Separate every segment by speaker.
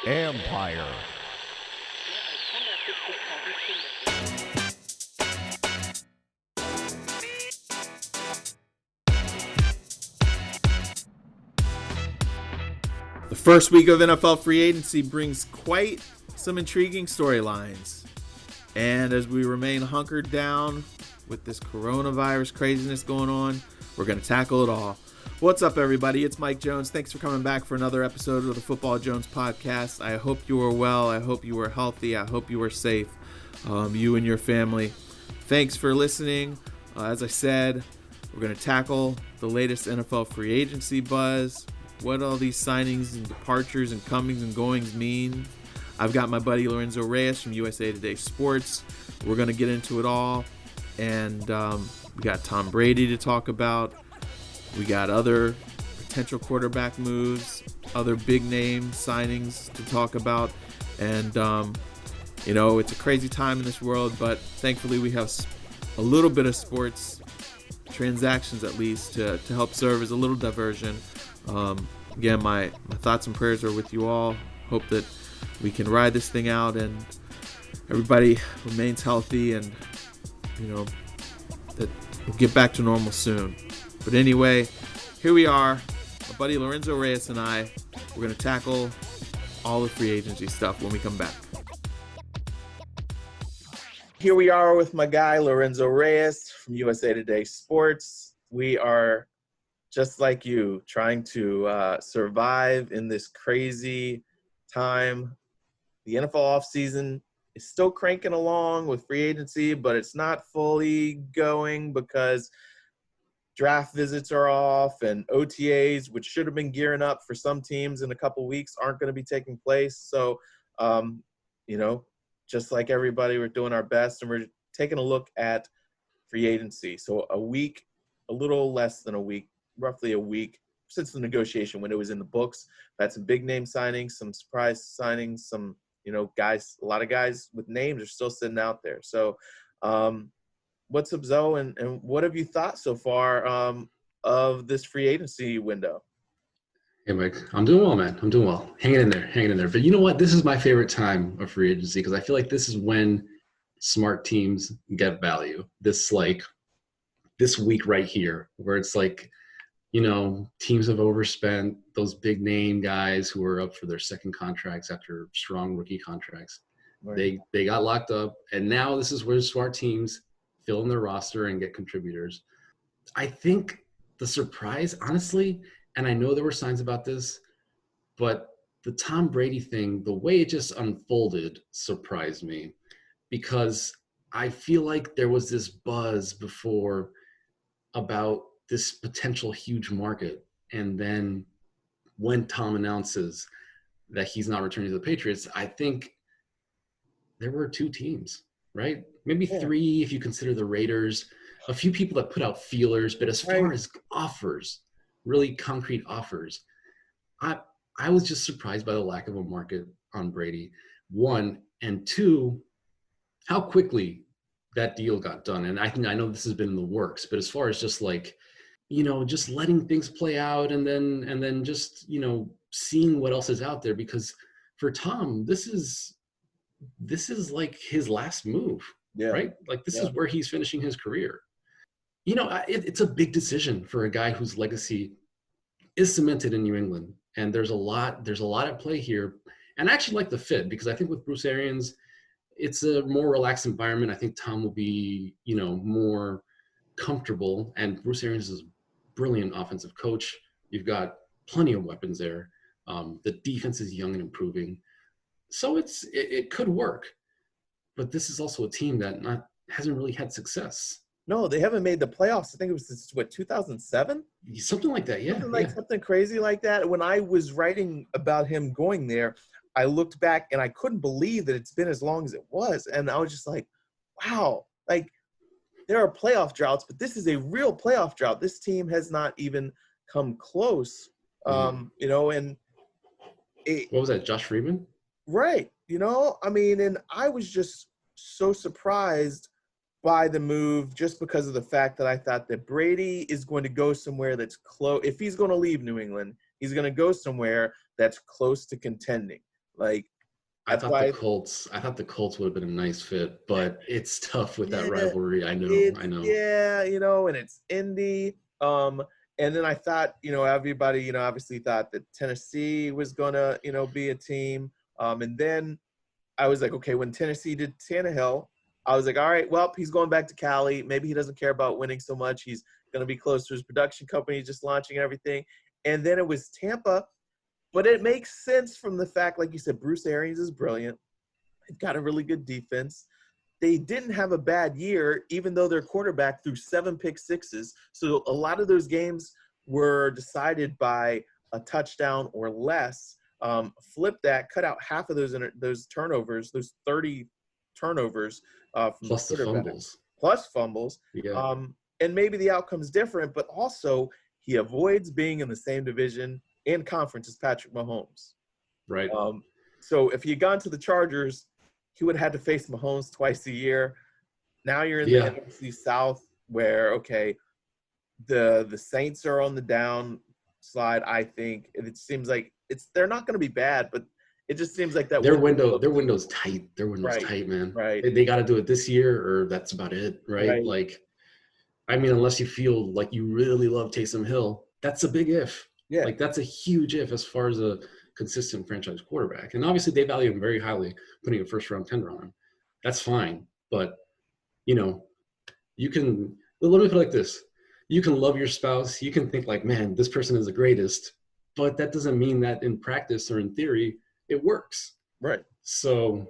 Speaker 1: Empire. The first week of NFL free agency brings quite some intriguing storylines. And as we remain hunkered down with this coronavirus craziness going on, we're going to tackle it all. What's up, everybody? It's Mike Jones. Thanks for coming back for another episode of the Football Jones podcast. I hope you are well. I hope you are healthy. I hope you are safe, you and your family. Thanks for listening. As I said, we're going to tackle the latest NFL free agency buzz, what all these signings and departures and comings and goings mean. I've got my buddy Lorenzo Reyes from USA Today Sports. We're going to get into it all. And we got Tom Brady to talk about. We got other potential quarterback moves, other big name signings to talk about. And, it's a crazy time in this world, but thankfully we have a little bit of sports transactions at least to help serve as a little diversion. Again, my thoughts and prayers are with you all. Hope that we can ride this thing out and everybody remains healthy and, that we'll get back to normal soon. But anyway, here we are, my buddy Lorenzo Reyes and I. We're going to tackle all the free agency stuff when we come back. Here we are with my guy Lorenzo Reyes from USA Today Sports. We are just like you, trying to survive in this crazy time. The NFL offseason is still cranking along with free agency, but it's not fully going because draft visits are off and OTAs, which should have been gearing up for some teams in a couple weeks, aren't going to be taking place. So, just like everybody, we're doing our best and we're taking a look at free agency. So a little less than a week, roughly a week since the negotiation window was in the books. We've had some big name signings, some surprise signings, some, guys, a lot of guys with names are still sitting out there. So, what's up, Zoe, and what have you thought so far of this free agency window?
Speaker 2: Hey, Mike. I'm doing well, man. I'm doing well. Hanging in there. But you know what? This is my favorite time of free agency because I feel like this is when smart teams get value. This week right here where it's like, teams have overspent those big name guys who are up for their second contracts after strong rookie contracts. Right. They got locked up, and now this is where smart teams fill in their roster and get contributors. I think the surprise, honestly, and I know there were signs about this, but the Tom Brady thing, the way it just unfolded surprised me because I feel like there was this buzz before about this potential huge market. And then when Tom announces that he's not returning to the Patriots, I think there were two teams, right? Maybe three if you consider the Raiders, a few people that put out feelers, but as far as offers, really concrete offers, I was just surprised by the lack of a market on Brady, one, and two, how quickly that deal got done. And I know this has been in the works, but as far as just like, just letting things play out and then just, seeing what else is out there, because for Tom, this is like his last move, right? Like this is where he's finishing his career. It's a big decision for a guy whose legacy is cemented in New England. And there's a lot at play here. And I actually like the fit because I think with Bruce Arians, it's a more relaxed environment. I think Tom will be, more comfortable. And Bruce Arians is a brilliant offensive coach. You've got plenty of weapons there. The defense is young and improving. So it could work. But this is also a team that hasn't really had success.
Speaker 1: No, they haven't made the playoffs. I think it was 2007?
Speaker 2: Something like that, yeah.
Speaker 1: Something crazy like that. When I was writing about him going there, I looked back and I couldn't believe that it's been as long as it was. And I was just like, wow, like there are playoff droughts, but this is a real playoff drought. This team has not even come close, and
Speaker 2: what was that, Josh Freeman?
Speaker 1: Right. And I was just so surprised buy the move just because of the fact that I thought that Brady is going to go somewhere that's close. If he's going to leave New England, he's going to go somewhere that's close to contending. Like,
Speaker 2: I
Speaker 1: that's
Speaker 2: thought the
Speaker 1: why.
Speaker 2: Colts. I thought the Colts would have been a nice fit, but it's tough with that
Speaker 1: Yeah,
Speaker 2: rivalry. I know.
Speaker 1: it's
Speaker 2: I know.
Speaker 1: yeah, and it's Indy. And then I thought, everybody, obviously thought that Tennessee was gonna, be a team. And then I was like, okay, when Tennessee did Tannehill, I was like, all right, well, he's going back to Cali. Maybe he doesn't care about winning so much. He's gonna be close to his production company, just launching everything. And then it was Tampa, but it makes sense from the fact, like you said, Bruce Arians is brilliant. They've got a really good defense. They didn't have a bad year, even though their quarterback threw 7 pick sixes. So a lot of those games were decided by a touchdown or less. Flip that, cut out half of those turnovers, those 30 turnovers from the
Speaker 2: Plus the
Speaker 1: quarterback,
Speaker 2: fumbles.
Speaker 1: plus fumbles.
Speaker 2: Yeah.
Speaker 1: And maybe the outcome's different, but also he avoids being in the same division and conference as Patrick Mahomes.
Speaker 2: Right.
Speaker 1: So if he had gone to the Chargers, he would have had to face Mahomes twice a year. Now you're in the NFC South where, okay, the Saints are on the downslide, I think. It seems like they're not going to be bad, but it just seems like that
Speaker 2: their window's tight. Their window's
Speaker 1: right,
Speaker 2: tight, man.
Speaker 1: Right.
Speaker 2: They got to do it this year or that's about it, right?
Speaker 1: Right.
Speaker 2: Like, I mean, unless you feel like you really love Taysom Hill, that's a big if.
Speaker 1: Yeah.
Speaker 2: Like, that's a huge if as far as a consistent franchise quarterback. And obviously they value him very highly, putting a first-round tender on him. That's fine. But, you can – let me put it like this. You can love your spouse. You can think like, man, this person is the greatest. But that doesn't mean that in practice or in theory it works.
Speaker 1: Right.
Speaker 2: So,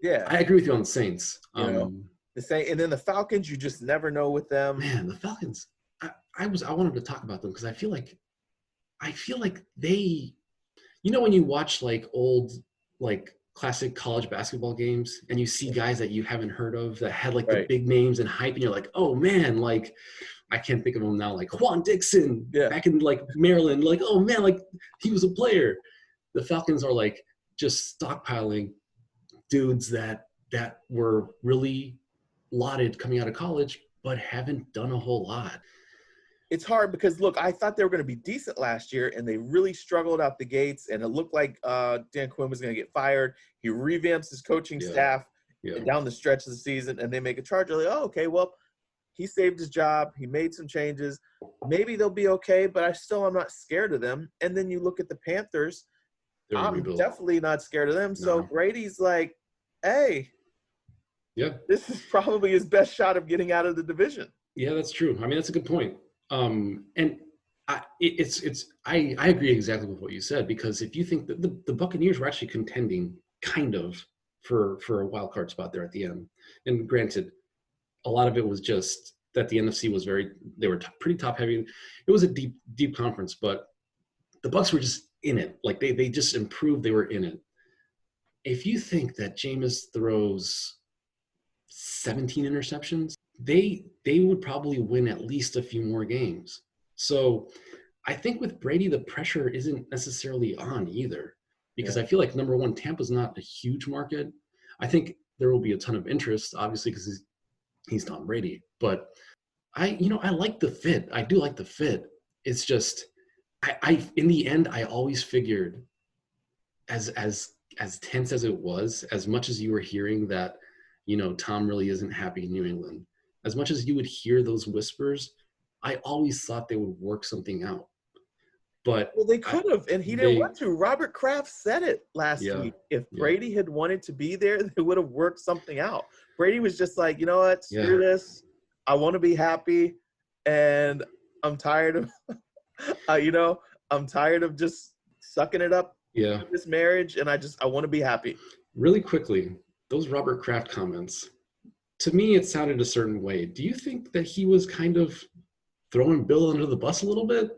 Speaker 1: yeah,
Speaker 2: I agree with you on the Saints.
Speaker 1: The Saints, and then the Falcons, you just never know with them.
Speaker 2: Man, the Falcons. I wanted to talk about them because I feel like they, when you watch like old like classic college basketball games and you see guys that you haven't heard of that had like the big names and hype, and you're like, oh man, like I can't think of him now, like Juan Dixon back in like Maryland, like, oh man, like he was a player. The Falcons are like just stockpiling dudes that were really lauded coming out of college, but haven't done a whole lot.
Speaker 1: It's hard because, look, I thought they were going to be decent last year, and they really struggled out the gates, and it looked like Dan Quinn was going to get fired. He revamps his coaching staff down the stretch of the season, and they make a charge. They're like, oh, okay, well, he saved his job. He made some changes. Maybe they'll be okay, but I'm not scared of them. And then you look at the Panthers. I'm definitely not scared of them. No. So Brady's like, hey, this is probably his best shot of getting out of the division.
Speaker 2: Yeah, that's true. I mean, that's a good point. And I agree exactly with what you said, because if you think that the Buccaneers were actually contending kind of for a wild card spot there at the end, and granted, a lot of it was just that the NFC was they were pretty top heavy. It was a deep conference, but the Bucs were just in it. Like they just improved. They were in it. If you think that Jameis throws 17 interceptions, they would probably win at least a few more games. So I think with Brady, the pressure isn't necessarily on either, because I feel like, number one, Tampa's not a huge market. I think there will be a ton of interest, obviously, because he's Tom Brady. But I like the fit. I do like the fit. It's just I in the end, I always figured, as tense as it was, as much as you were hearing that, Tom really isn't happy in New England, as much as you would hear those whispers, I always thought they would work something out. But
Speaker 1: they could have, and he didn't want to. Robert Kraft said it last week. If Brady had wanted to be there, they would have worked something out. Brady was just like, you know what, screw this. I want to be happy, and I'm tired of, I'm tired of just sucking it up. This marriage, and I want to be happy.
Speaker 2: Really quickly, those Robert Kraft comments, to me, it sounded a certain way. Do you think that he was kind of throwing Bill under the bus a little bit?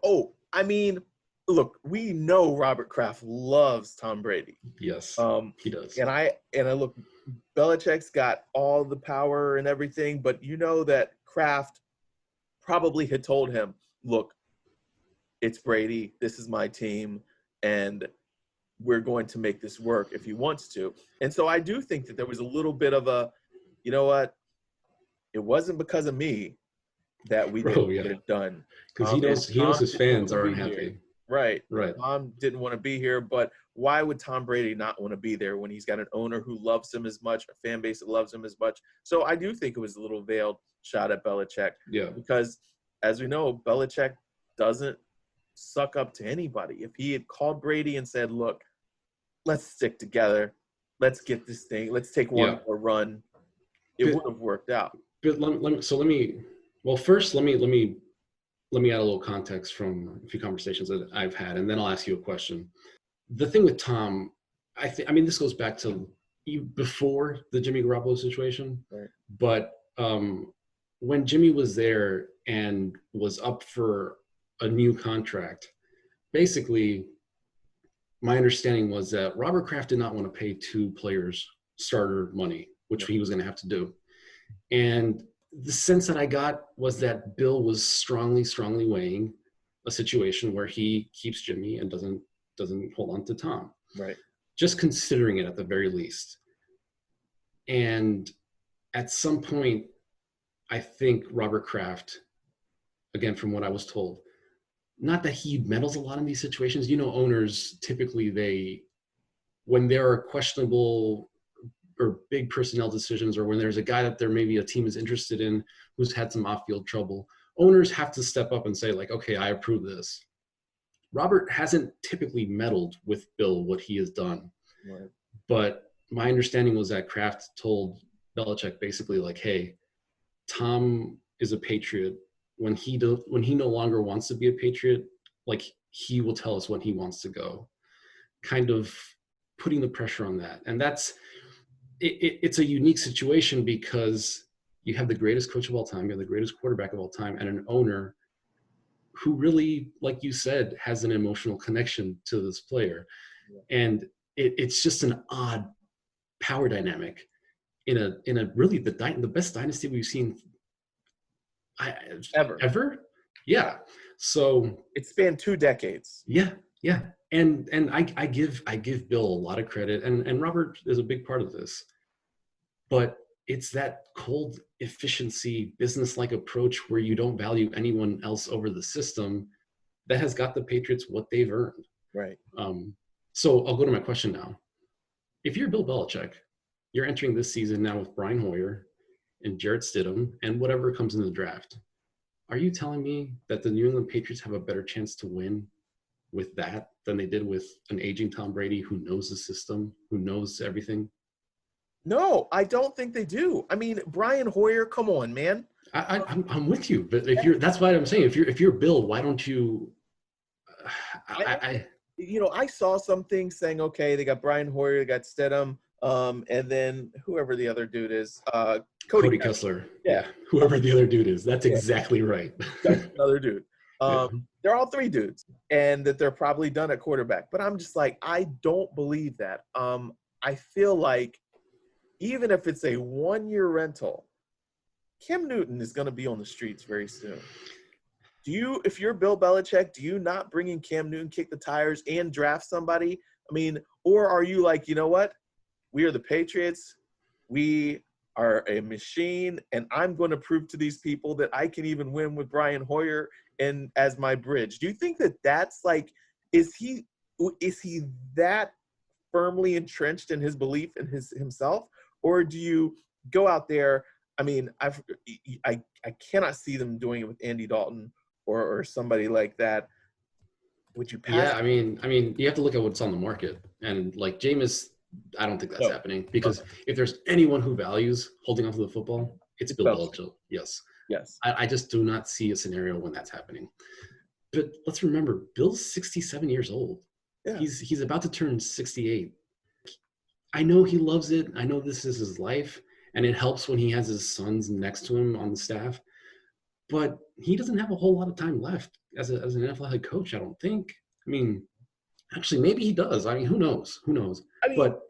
Speaker 1: Oh, I mean, look, we know Robert Kraft loves Tom Brady.
Speaker 2: Yes, he does.
Speaker 1: And I look, Belichick's got all the power and everything, but you know that Kraft probably had told him, look, it's Brady. This is my team, and we're going to make this work if he wants to. And so I do think that there was a little bit of a, you know what, it wasn't because of me that we
Speaker 2: Bro,
Speaker 1: didn't
Speaker 2: yeah.
Speaker 1: get it done.
Speaker 2: Because he knows his fans are unhappy.
Speaker 1: Right.
Speaker 2: Right.
Speaker 1: Tom didn't want to be here, but why would Tom Brady not want to be there when he's got an owner who loves him as much, a fan base that loves him as much? So I do think it was a little veiled shot at Belichick.
Speaker 2: Yeah.
Speaker 1: Because, as we know, Belichick doesn't suck up to anybody. If he had called Brady and said, look, let's stick together, let's get this thing, let's take one more run, it would have worked out.
Speaker 2: But let me add a little context from a few conversations that I've had, and then I'll ask you a question. The thing with Tom, I mean, this goes back to before the Jimmy Garoppolo situation,
Speaker 1: right.
Speaker 2: But when Jimmy was there and was up for a new contract, basically, my understanding was that Robert Kraft did not want to pay two players starter money, which he was going to have to do. And the sense that I got was that Bill was strongly weighing a situation where he keeps Jimmy and doesn't hold on to Tom.
Speaker 1: Right.
Speaker 2: Just considering it at the very least. And at some point, I think Robert Kraft, again, from what I was told, not that he meddles a lot in these situations. You know, owners, typically when there are questionable or big personnel decisions, or when there's a guy that there maybe a team is interested in who's had some off-field trouble, owners have to step up and say, like, okay, I approve this. Robert hasn't typically meddled with Bill what he has done.
Speaker 1: Right.
Speaker 2: But my understanding was that Kraft told Belichick basically like, hey, Tom is a Patriot. When he no longer wants to be a Patriot, like, he will tell us when he wants to go. Kind of putting the pressure on that. And it's a unique situation because you have the greatest coach of all time, you have the greatest quarterback of all time, and an owner who really, like you said, has an emotional connection to this player. Yeah. And it's just an odd power dynamic in a really the best dynasty we've seen ever. Yeah. So
Speaker 1: it spanned 2 decades.
Speaker 2: Yeah. And I give Bill a lot of credit, and Robert is a big part of this. But it's that cold efficiency, business-like approach where you don't value anyone else over the system that has got the Patriots what they've earned.
Speaker 1: Right.
Speaker 2: So I'll go to my question now. If you're Bill Belichick, you're entering this season now with Brian Hoyer and Jarrett Stidham and whatever comes in the draft. Are you telling me that the New England Patriots have a better chance to win with that than they did with an aging Tom Brady who knows the system, who knows everything?
Speaker 1: No, I don't think they do. I mean, Brian Hoyer, come on, man.
Speaker 2: I'm with you, but that's why I'm saying if you're Bill, why don't you?
Speaker 1: I saw something saying, okay, they got Brian Hoyer, they got Stidham, and then whoever the other dude is,
Speaker 2: Cody Kessler. Yeah, whoever the other dude is. That's exactly right.
Speaker 1: That's another dude. They're all 3 dudes, and that they're probably done at quarterback. But I'm just like, I don't believe that. I feel like even if it's a 1-year rental, Cam Newton is going to be on the streets very soon. If you're Bill Belichick, do you not bring in Cam Newton, kick the tires, and draft somebody? I mean, or are you like, you know what? We are the Patriots. We are a machine, and I'm going to prove to these people that I can even win with Brian Hoyer and as my bridge. Do you think that that's like, is he that firmly entrenched in his belief in himself, or do you go out there? I mean, I cannot see them doing it with Andy Dalton or somebody like that. Would you pass?
Speaker 2: Yeah, I mean, you have to look at what's on the market, and like Jameis, I don't think that's happening because if there's anyone who values holding onto the football, it's Bill Belichick. Yes. I just do not see a scenario when that's happening. But let's remember, Bill's 67 years old. Yeah. He's about to turn 68. I know he loves it. I know this is his life, and it helps when he has his sons next to him on the staff. But he doesn't have a whole lot of time left as an NFL head coach, I don't think. I mean, actually, maybe he does. I mean, who knows? I mean, but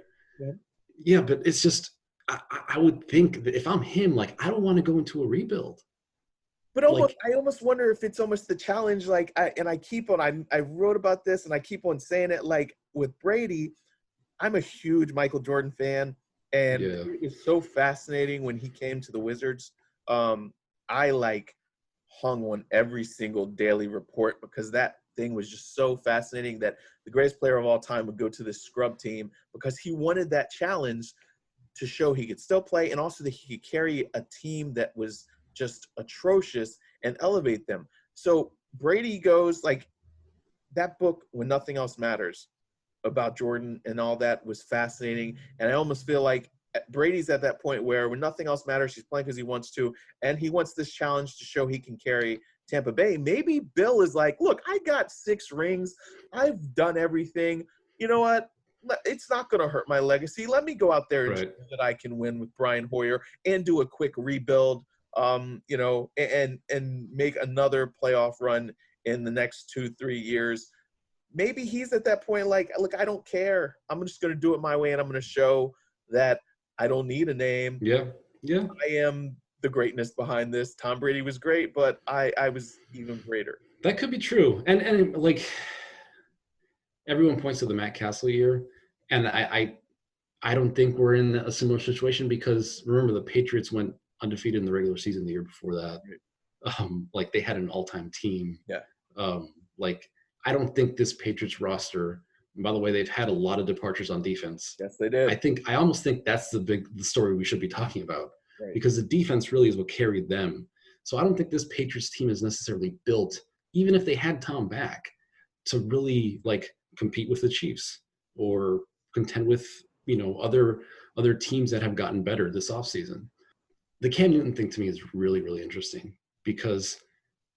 Speaker 2: it's just I would think that if I'm him, like, I don't want to go into a rebuild.
Speaker 1: But I almost wonder if it's almost the challenge. Like, I wrote about this, and I keep on saying it. Like with Brady, I'm a huge Michael Jordan fan, and it was so fascinating when he came to the Wizards. I like hung on every single daily report because that thing was just so fascinating that the greatest player of all time would go to this scrub team because he wanted that challenge to show he could still play and also that he could carry a team that was just atrocious and elevate them. So Brady goes like that book, When Nothing Else Matters, about Jordan and all that was fascinating. And I almost feel like Brady's at that point where when nothing else matters, he's playing because he wants to, and he wants this challenge to show he can carry Tampa Bay. Maybe Bill is like, look, I got 6 rings. I've done everything. You know what? It's not going to hurt my legacy. Let me go out there and show that I can win with Brian Hoyer and do a quick rebuild, you know, and make another playoff run in the next 2-3 years. Maybe he's at that point like, look, I don't care. I'm just going to do it my way, and I'm going to show that I don't need a name.
Speaker 2: Yeah.
Speaker 1: I am the greatness behind this. Tom Brady was great, but I was even greater.
Speaker 2: That could be true. And like everyone points to the Matt Castle year, and I don't think we're in a similar situation because remember the Patriots went undefeated in the regular season the year before that. Like they had an all-time team.
Speaker 1: Yeah.
Speaker 2: Like I don't think this Patriots roster, and by the way, they've had a lot of departures on defense.
Speaker 1: Yes, they did.
Speaker 2: I almost think that's the story we should be talking about because the defense really is what carried them. So I don't think this Patriots team is necessarily built, even if they had Tom back, to really like compete with the Chiefs or contend with, you know, other teams that have gotten better this offseason. The Cam Newton thing to me is really, really interesting because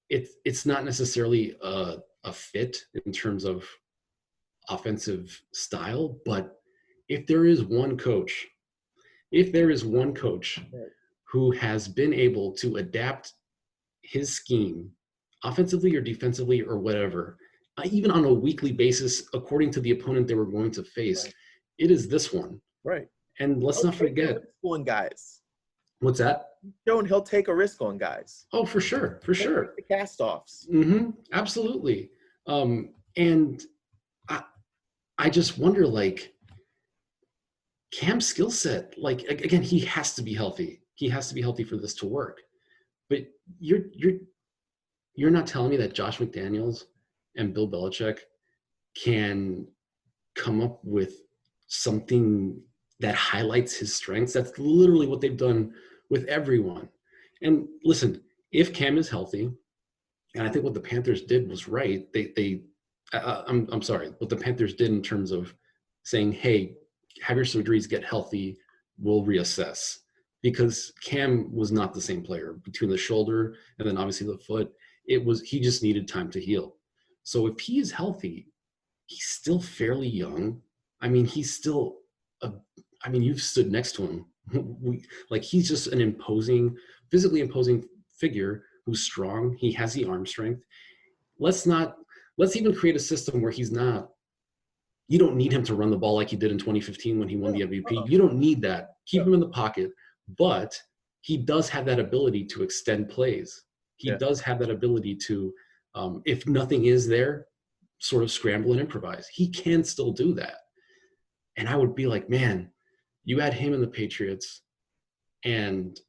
Speaker 2: it's not necessarily a fit in terms of offensive style, but if there is one coach who has been able to adapt his scheme offensively or defensively or whatever, even on a weekly basis, according to the opponent they were going to face, it is this one.
Speaker 1: Right.
Speaker 2: And let's not forget.
Speaker 1: On guys.
Speaker 2: What's that?
Speaker 1: Showing he'll take a risk on guys.
Speaker 2: Oh, for sure. For sure.
Speaker 1: The cast-offs.
Speaker 2: Mm-hmm. Absolutely. And I just wonder, like, Cam's skill set, like, again, he has to be healthy. He has to be healthy for this to work. But you're not telling me that Josh McDaniels and Bill Belichick can come up with something that highlights his strengths? That's literally what they've done with everyone. And listen, if Cam is healthy, and I think what the Panthers did was right, I'm sorry, what the Panthers did in terms of saying, hey, have your surgeries, get healthy, we'll reassess. Because Cam was not the same player between the shoulder and then obviously the foot. He just needed time to heal. So if he is healthy, he's still fairly young. I mean, he's still you've stood next to him. Like he's just an physically imposing figure who's strong. He has the arm strength. Let's even create a system where you don't need him to run the ball like he did in 2015 when he won the MVP. You don't need that. Keep him in the pocket. But he does have that ability to extend plays. He does have that ability to, if nothing is there, sort of scramble and improvise. He can still do that. And I would be like, man, you add him and the Patriots and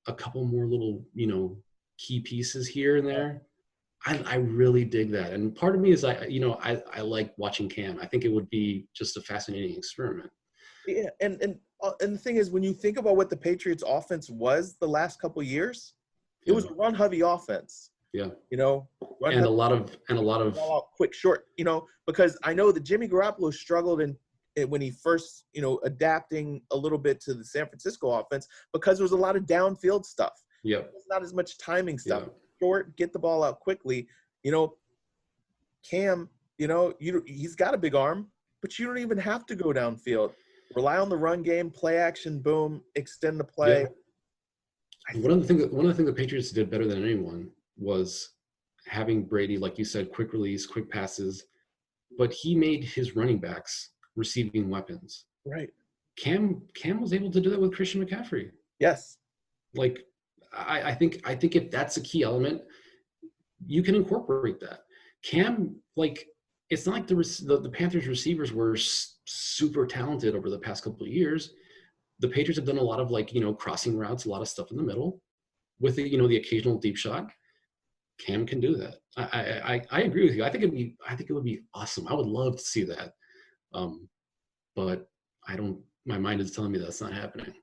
Speaker 2: a couple more little, key pieces here and there. I really dig that. And part of me is I like watching Cam. I think it would be just a fascinating experiment.
Speaker 1: Yeah, and the thing is, when you think about what the Patriots offense was the last couple of years, it was a run heavy offense.
Speaker 2: Yeah.
Speaker 1: A
Speaker 2: lot of
Speaker 1: quick short, because I know that Jimmy Garoppolo struggled when he first, adapting a little bit to the San Francisco offense because there was a lot of downfield stuff.
Speaker 2: Yeah.
Speaker 1: It's not as much timing stuff. Yeah. Short, get the ball out quickly. Cam, he's got a big arm, but you don't even have to go downfield. Rely on the run game, play action, boom, extend the play.
Speaker 2: Yeah. One of the things the Patriots did better than anyone was having Brady, like you said, quick release, quick passes, but he made his running backs receiving weapons.
Speaker 1: Right.
Speaker 2: Cam was able to do that with Christian McCaffrey.
Speaker 1: Yes.
Speaker 2: Like I think if that's a key element, you can incorporate that. Cam, like, it's not like the Panthers receivers were super talented over the past couple of years. The Patriots have done a lot of crossing routes, a lot of stuff in the middle. with the, the occasional deep shot, Cam can do that. I agree with you. I think it would be awesome. I would love to see that. But my mind is telling me that's not happening.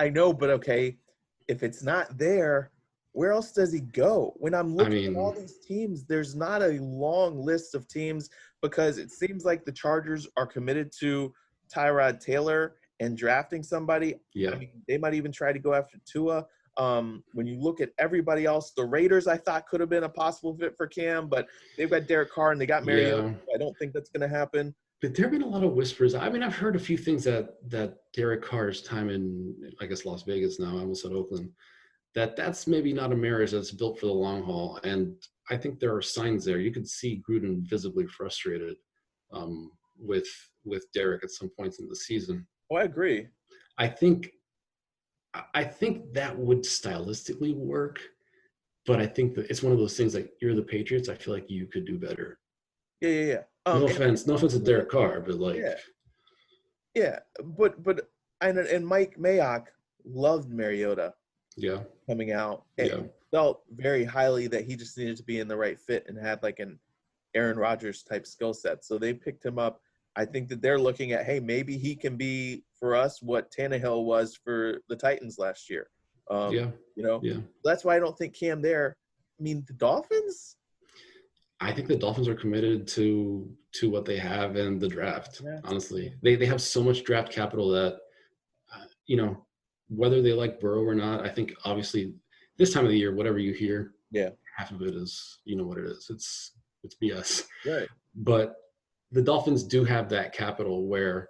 Speaker 1: I know, but okay, if it's not there, where else does he go? When I'm looking at all these teams, there's not a long list of teams because it seems like the Chargers are committed to Tyrod Taylor and drafting somebody.
Speaker 2: Yeah.
Speaker 1: I mean, they might even try to go after Tua. When you look at everybody else, the Raiders I thought could have been a possible fit for Cam, but they've got Derek Carr and they got Mariota. Yeah. I don't think that's going to happen.
Speaker 2: But there have been a lot of whispers. I mean, I've heard a few things that Derek Carr's time in, I guess, Las Vegas now, I almost said Oakland, that's maybe not a marriage that's built for the long haul. And I think there are signs there. You could see Gruden visibly frustrated with Derek at some points in the season.
Speaker 1: Oh, I agree.
Speaker 2: I think that would stylistically work, but I think that it's one of those things like, you're the Patriots. I feel like you could do better.
Speaker 1: Yeah.
Speaker 2: No offense to Derek Carr, but like,
Speaker 1: yeah, but and Mike Mayock loved Mariota.
Speaker 2: Yeah,
Speaker 1: coming out and felt very highly that he just needed to be in the right fit and had like an Aaron Rodgers type skill set. So they picked him up. I think that they're looking at, hey, maybe he can be for us what Tannehill was for the Titans last year. That's why I don't think Cam there. I mean, the Dolphins.
Speaker 2: I think the Dolphins are committed to what they have in the draft. Yeah. Honestly, they have so much draft capital that, whether they like Burrow or not, I think obviously this time of the year, whatever you hear, half of it is, what it is. It's BS.
Speaker 1: Right.
Speaker 2: But the Dolphins do have that capital where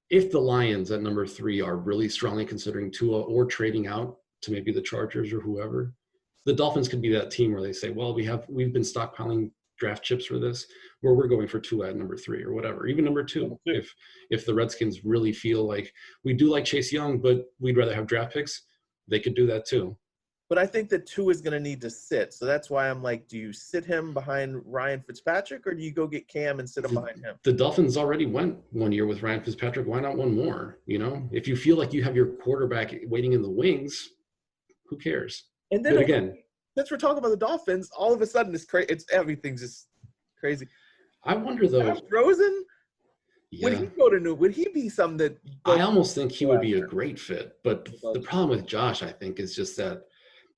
Speaker 2: if the Lions at number 3 are really strongly considering Tua or trading out to maybe the Chargers or whoever, the Dolphins could be that team where they say, well, we've been stockpiling draft chips for this, where we're going for Tua at number 3 or whatever, even number 2. If the Redskins really feel like we do like Chase Young, but we'd rather have draft picks, they could do that too.
Speaker 1: But I think that Tua is going to need to sit. So that's why I'm like, do you sit him behind Ryan Fitzpatrick or do you go get Cam and sit him behind him?
Speaker 2: The Dolphins already went 1 year with Ryan Fitzpatrick. Why not one more? If you feel like you have your quarterback waiting in the wings, who cares?
Speaker 1: And then again, since we're talking about the Dolphins, all of a sudden everything's just crazy.
Speaker 2: I wonder though.
Speaker 1: Josh Rosen? Yeah. Would he go to would he be something that
Speaker 2: I almost think he would be a great fit. But the problem with Josh, I think, is just that,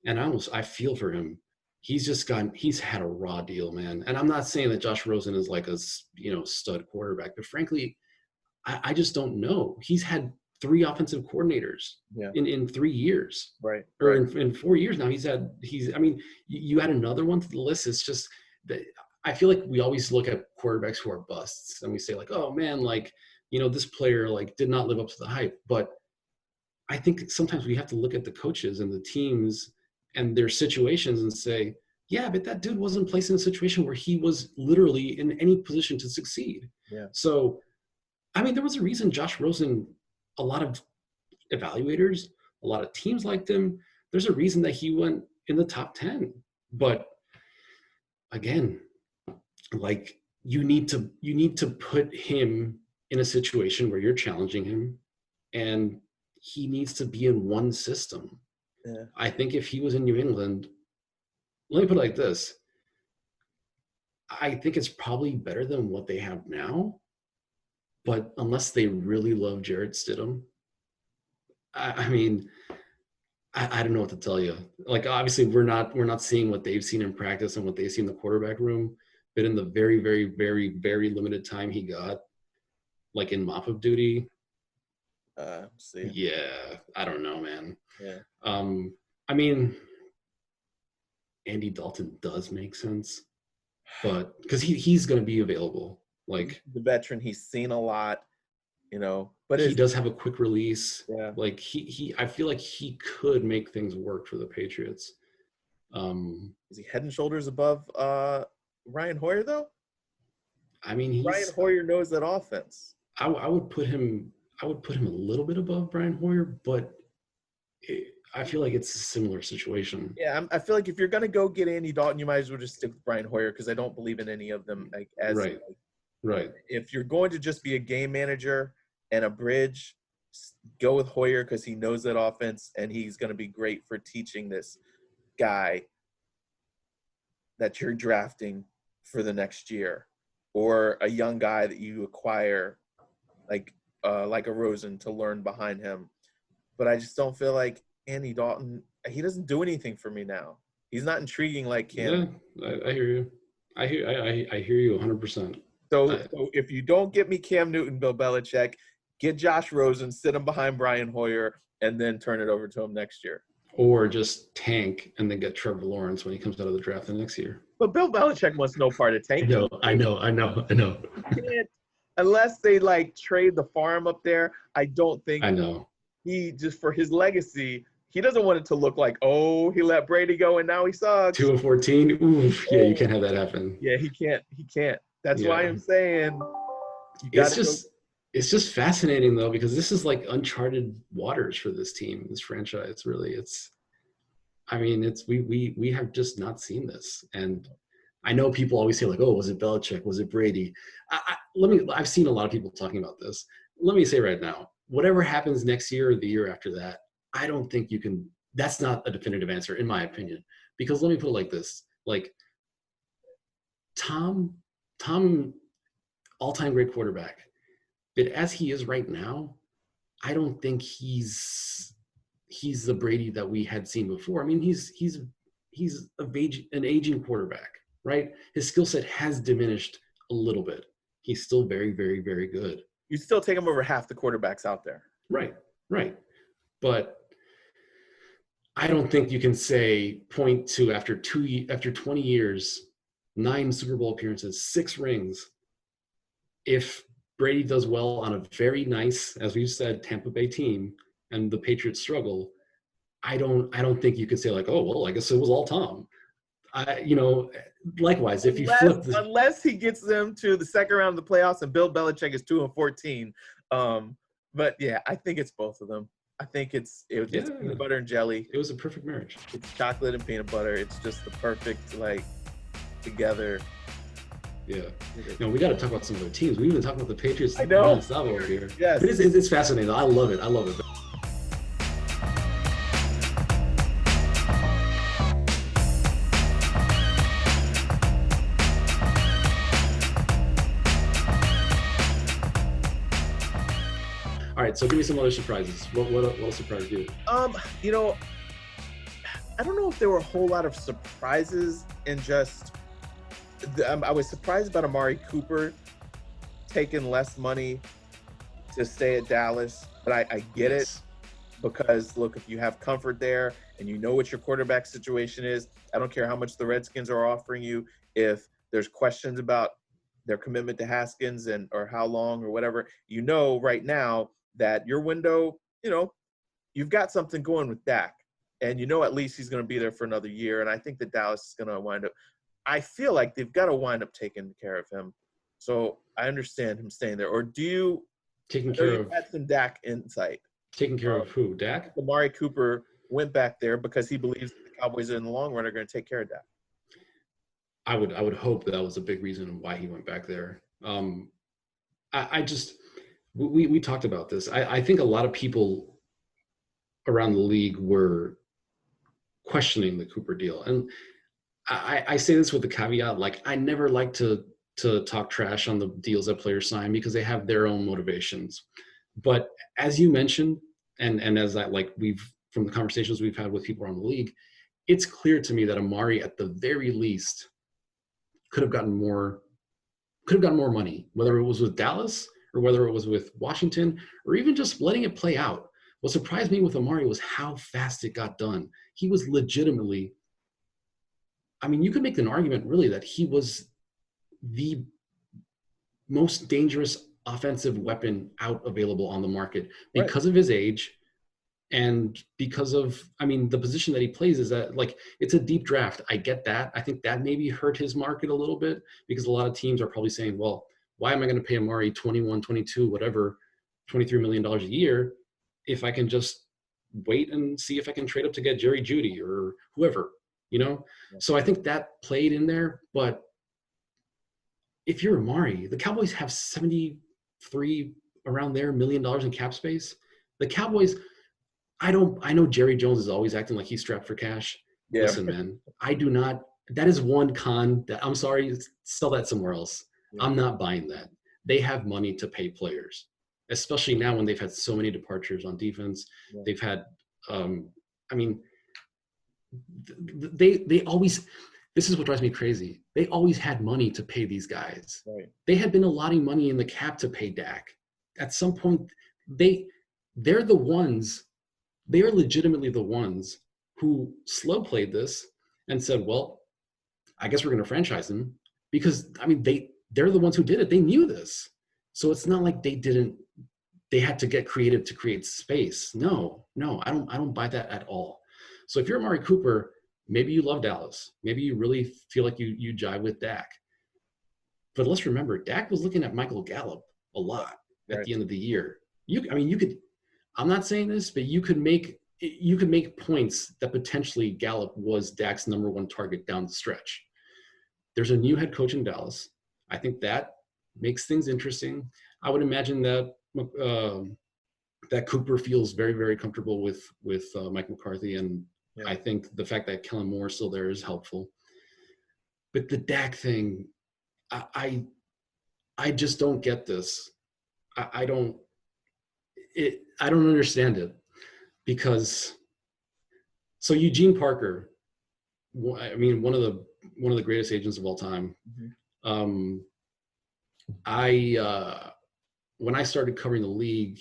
Speaker 2: and I feel for him. He's had a raw deal, man. And I'm not saying that Josh Rosen is like a stud quarterback, but frankly, I just don't know. He's had 3 offensive coordinators in 3 years,
Speaker 1: right?
Speaker 2: Or in 4 years now. You add another one to the list. It's just that I feel like we always look at quarterbacks who are busts and we say like, oh man, like, this player like did not live up to the hype. But I think sometimes we have to look at the coaches and the teams and their situations and say, yeah, but that dude wasn't placed in a situation where he was literally in any position to succeed.
Speaker 1: Yeah.
Speaker 2: So, there was a reason Josh Rosen, a lot of evaluators, a lot of teams liked him. There's a reason that he went in the top 10. But again, like you need to put him in a situation where you're challenging him and he needs to be in one system.
Speaker 1: Yeah.
Speaker 2: I think if he was in New England, let me put it like this. I think it's probably better than what they have now. But unless they really love Jarrett Stidham, I don't know what to tell you. Like, obviously, we're not seeing what they've seen in practice and what they see in the quarterback room. But in the very, very, very, very limited time he got, like in mop-up duty, yeah, I don't know, man.
Speaker 1: Yeah.
Speaker 2: Andy Dalton does make sense, but because he's going to be available. Like
Speaker 1: the veteran, he's seen a lot, but
Speaker 2: he does have a quick release.
Speaker 1: Yeah.
Speaker 2: Like I feel like he could make things work for the Patriots.
Speaker 1: Is he head and shoulders above Ryan Hoyer though? Ryan Hoyer knows that offense.
Speaker 2: I would put him a little bit above Brian Hoyer, but I feel like it's a similar situation.
Speaker 1: Yeah, I feel like if you're going to go get Andy Dalton, you might as well just stick with Brian Hoyer because I don't believe in any of them.
Speaker 2: Right.
Speaker 1: If you're going to just be a game manager and a bridge, Go with Hoyer because he knows that offense, and he's going to be great for teaching this guy that you're drafting for the next year, or a young guy that you acquire like a Rosen to learn behind him. But I just don't feel like Andy Dalton. He doesn't do anything for me now. He's not intriguing like Cam.
Speaker 2: Yeah, I hear you. I hear you 100%.
Speaker 1: So if you don't get me Cam Newton, Bill Belichick, get Josh Rosen, sit him behind Brian Hoyer, and then turn it over to him next year.
Speaker 2: Or just tank and then get Trevor Lawrence when he comes out of the draft the next year.
Speaker 1: But Bill Belichick wants no part of tanking.
Speaker 2: I know.
Speaker 1: Unless they like trade the farm up there, I don't think.
Speaker 2: I know.
Speaker 1: He just for his legacy, he doesn't want it to look like, oh, he let Brady go and now he sucks.
Speaker 2: 2-14. Oof. Yeah, you can't have that happen.
Speaker 1: Yeah, he can't. That's why I'm saying.
Speaker 2: It's just fascinating though, because this is like uncharted waters for this team, this franchise. Really, we have just not seen this. And I know people always say like, oh, was it Belichick? Was it Brady? I've seen a lot of people talking about this. Let me say right now, whatever happens next year or the year after that, I don't think you can. That's not a definitive answer, in my opinion. Because let me put it like this: like Tom, all-time great quarterback. But as he is right now, I don't think he's the Brady that we had seen before. I mean, he's an aging quarterback, right? His skill set has diminished a little bit. He's still very, very, very good.
Speaker 1: You still take him over half the quarterbacks out there.
Speaker 2: Right. But I don't think you can point to after 20 years, 9 Super Bowl appearances, 6 rings, if Brady does well on a very nice, as we've said, Tampa Bay team, and the Patriots struggle, I don't think you could say like, oh well, I guess it was all Tom. Likewise, if you flip
Speaker 1: unless he gets them to the second round of the playoffs and Bill Belichick is 2-14. But yeah, I think it's both of them. I think it's peanut butter and jelly.
Speaker 2: It was a perfect marriage.
Speaker 1: It's chocolate and peanut butter. It's just the perfect together.
Speaker 2: Yeah. We got to talk about some of the teams. We've been talking about the Patriots
Speaker 1: nonstop
Speaker 2: over here.
Speaker 1: Yes.
Speaker 2: But it's fascinating. I love it. All right, so give me some other surprises. What surprised you?
Speaker 1: I don't know if there were a whole lot of surprises in just. I was surprised about Amari Cooper taking less money to stay at Dallas, but I get it because, look, if you have comfort there and you know what your quarterback situation is, I don't care how much the Redskins are offering you. If there's questions about their commitment to Haskins or how long or whatever, right now that your window, you've got something going with Dak, and at least he's going to be there for another year, and I think that Dallas is going to wind up – I feel like they've got to wind up taking care of him. So I understand him staying there. Or do you –
Speaker 2: Taking care of –
Speaker 1: had some Dak insight.
Speaker 2: Taking care of who? Dak?
Speaker 1: Amari Cooper went back there because he believes the Cowboys in the long run are going to take care of Dak.
Speaker 2: I would hope that was a big reason why he went back there. We talked about this. I think a lot of people around the league were questioning the Cooper deal. And I say this with the caveat, like I never like to talk trash on the deals that players sign because they have their own motivations. But as you mentioned, and as from the conversations we've had with people around the league, it's clear to me that Amari at the very least could have gotten more money, whether it was with Dallas or whether it was with Washington or even just letting it play out. What surprised me with Amari was how fast it got done. He was legitimately, you could make an argument really that he was the most dangerous offensive weapon available on the market because of his age and because of, the position that he plays is that it's a deep draft. I get that. I think that maybe hurt his market a little bit because a lot of teams are probably saying, well, why am I going to pay Amari 21, 22, whatever, $23 million a year if I can just wait and see if I can trade up to get Jerry Jeudy or whoever, So I think that played in there. But if you're Amari, the Cowboys have $73 around there $1 million in cap space. The Cowboys, I know Jerry Jones is always acting like he's strapped for cash.
Speaker 3: Yeah.
Speaker 2: Listen, man, I do not. That is one con that I'm sorry, sell that somewhere else.
Speaker 3: Yeah.
Speaker 2: I'm not buying that. They have money to pay players, especially now when they've had so many departures on defense.
Speaker 3: Yeah.
Speaker 2: They've had, I mean, they always. This is what drives me crazy. They always had money to pay these guys.
Speaker 3: Right.
Speaker 2: They had been allotting money in the cap to pay Dak. At some point, they're the ones. They are legitimately the ones who slow played this and said, well, I guess we're going to franchise him, because I mean, they're the ones who did it. They knew this. So it's not like they had to get creative to create space. No, I don't buy that at all. So if you're Amari Cooper, maybe you love Dallas. Maybe you really feel like you jive with Dak. But let's remember, Dak was looking at Michael Gallup a lot at the end of the year. You could, I'm not saying this, but you could make points that potentially Gallup was Dak's number one target down the stretch. There's a new head coach in Dallas. I think that makes things interesting. I would imagine that that Cooper feels very, very comfortable with Mike McCarthy, and I think the fact that Kellen Moore is still there is helpful. But the Dak thing, I just don't get this. I don't understand it, because so Eugene Parker, I mean, one of the greatest agents of all time. Mm-hmm. When I started covering the league,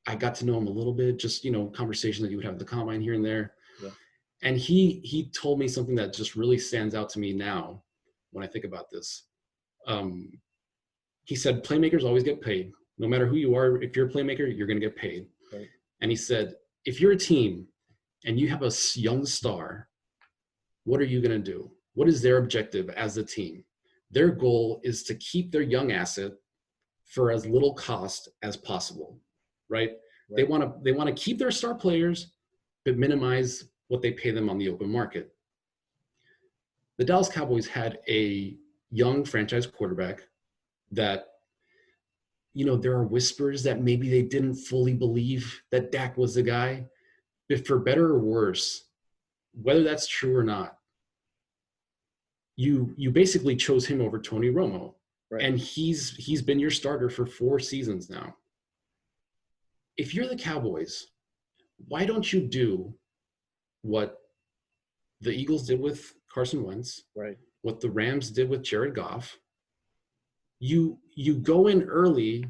Speaker 2: I got to know him a little bit, just, conversation that you would have at the combine here and there. Yeah. And he told me something that just really stands out to me now when I think about this. He said, playmakers always get paid. No matter who you are, if you're a playmaker, you're going to get paid. Right. And he said, if you're a team and you have a young star, what are you going to do? What is their objective as a team? Their goal is to keep their young asset for as little cost as possible, right? They want to keep their star players, but minimize what they pay them on the open market. The Dallas Cowboys had a young franchise quarterback that, there are whispers that maybe they didn't fully believe that Dak was the guy, but for better or worse, whether that's true or not, you basically chose him over Tony Romo. Right. And he's been your starter for 4 seasons now. If you're the Cowboys, why don't you do what the Eagles did with Carson Wentz, right? What the Rams did with Jared Goff? You go in early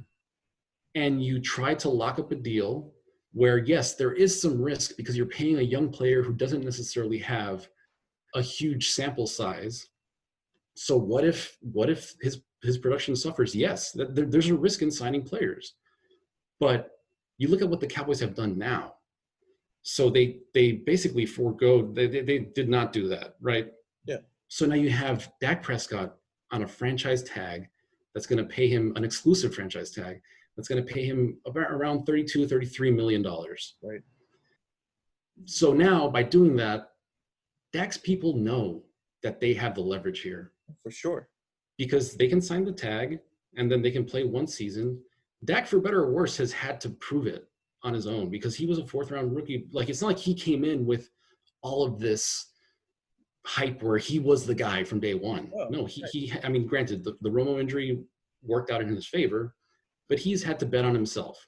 Speaker 2: and you try to lock up a deal where, yes, there is some risk because you're paying a young player who doesn't necessarily have a huge sample size. So what if his production suffers? Yes, there's a risk in signing players. But you look at what the Cowboys have done now. So they basically forego, they did not do that, right? Yeah. So now you have Dak Prescott on a franchise tag that's going to pay him an exclusive franchise tag that's going to pay him around $32-33 million. Right. So now by doing that, Dak's people know that they have the leverage here.
Speaker 3: For sure.
Speaker 2: Because they can sign the tag and then they can play 1 season. Dak, for better or worse, has had to prove it on his own because he was a 4th-round rookie. Like, it's not like he came in with all of this hype where he was the guy from day one. Oh, no, he I mean, granted, the Romo injury worked out in his favor, but he's had to bet on himself.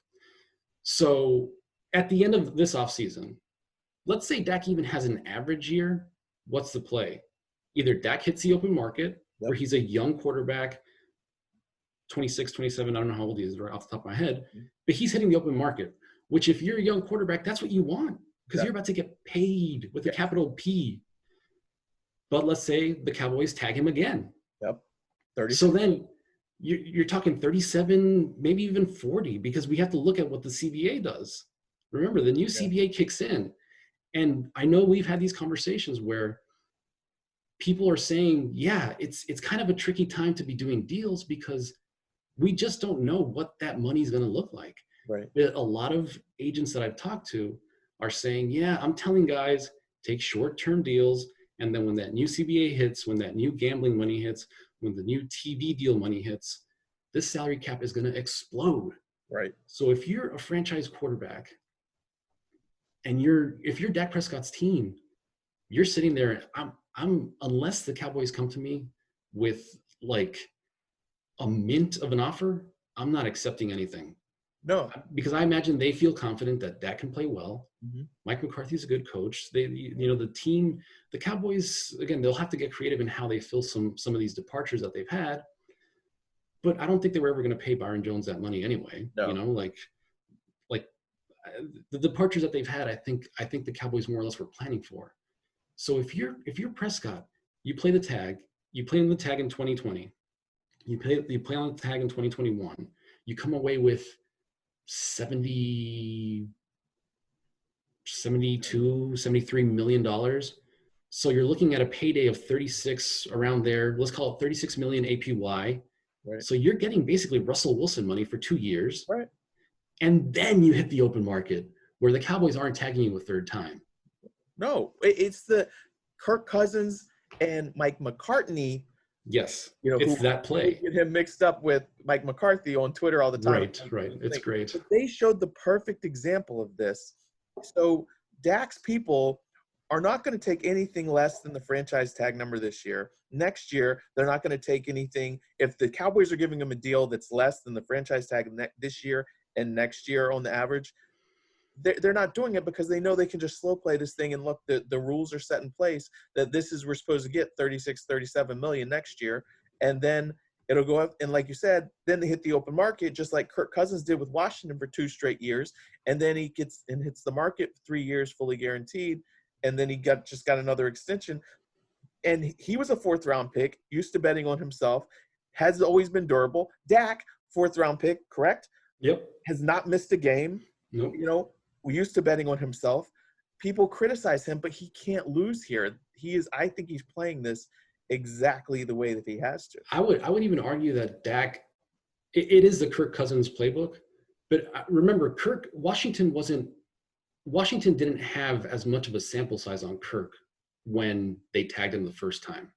Speaker 2: So at the end of this offseason, let's say Dak even has an average year. What's the play? Either Dak hits the open market, where he's a young quarterback, 26, 27, I don't know how old he is right off the top of my head, but he's hitting the open market, which if you're a young quarterback, that's what you want because you're about to get paid with a capital P. But let's say the Cowboys tag him again. Yep. 30. So then you're talking 37, maybe even 40, because we have to look at what the CBA does. Remember, the new CBA kicks in. And I know we've had these conversations where people are saying, yeah, it's kind of a tricky time to be doing deals because we just don't know what that money is going to look like. Right. But a lot of agents that I've talked to are saying, yeah, I'm telling guys, take short-term deals. And then when that new CBA hits, when that new gambling money hits, when the new TV deal money hits, this salary cap is going to explode.
Speaker 1: Right.
Speaker 2: So if you're a franchise quarterback and if you're Dak Prescott's team, you're sitting there. I'm unless the Cowboys come to me with like a mint of an offer, I'm not accepting anything.
Speaker 1: No.
Speaker 2: Because I imagine they feel confident that Dak can play well.
Speaker 1: Mm-hmm.
Speaker 2: Mike McCarthy's a good coach. The team, the Cowboys, again, they'll have to get creative in how they fill some of these departures that they've had. But I don't think they were ever going to pay Byron Jones that money anyway.
Speaker 1: No.
Speaker 2: Like the departures that they've had, I think the Cowboys more or less were planning for. So if you're Prescott, you play the tag, you play on the tag in 2020, you play on the tag in 2021, you come away with 72, $73 million. So you're looking at a payday of 36 around there. Let's call it 36 million APY.
Speaker 1: Right.
Speaker 2: So you're getting basically Russell Wilson money for 2 years.
Speaker 1: Right.
Speaker 2: And then you hit the open market where the Cowboys aren't tagging you a third time.
Speaker 1: No, it's the Kirk Cousins and Mike McCartney.
Speaker 2: Yes, it's that play.
Speaker 1: Get him mixed up with Mike McCarthy on Twitter all the time.
Speaker 2: Right. It's great.
Speaker 1: But they showed the perfect example of this. So Dak's people are not going to take anything less than the franchise tag number this year. Next year, they're not going to take anything. If the Cowboys are giving them a deal that's less than the franchise tag this year and next year on the average, they're not doing it because they know they can just slow play this thing and look, the rules are set in place that we're supposed to get 36, 37 million next year. And then it'll go up. And like you said, then they hit the open market, just like Kirk Cousins did with Washington for 2 straight years. And then he hits the market 3 years fully guaranteed. And then he got another extension. And he was a 4th round pick, used to betting on himself, has always been durable. Dak, 4th round pick, correct?
Speaker 2: Yep.
Speaker 1: Has not missed a game.
Speaker 2: Nope.
Speaker 1: We used to betting on himself. People criticize him, but he can't lose here. I think he's playing this exactly the way that he has to.
Speaker 2: I would even argue that Dak, it is the Kirk Cousins playbook, but remember, Washington didn't have as much of a sample size on Kirk when they tagged him the first time.